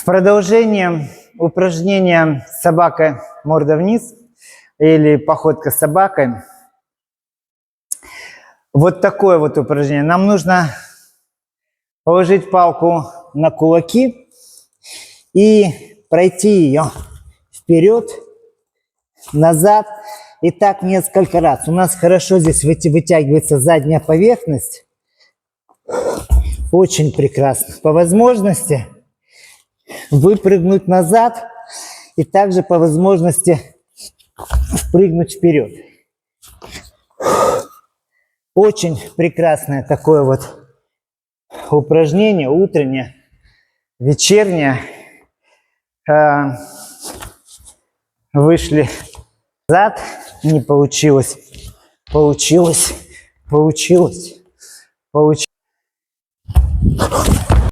В продолжение упражнения собака морда вниз или походка с собакой. Вот такое вот упражнение. Нам нужно положить палку на кулаки и пройти ее вперед, назад и так несколько раз. У нас хорошо здесь вытягивается задняя поверхность. Очень прекрасно. По возможности выпрыгнуть назад и также по возможности впрыгнуть вперед. Очень прекрасное такое вот упражнение, утреннее, вечернее. Вышли назад, не получилось, получилось.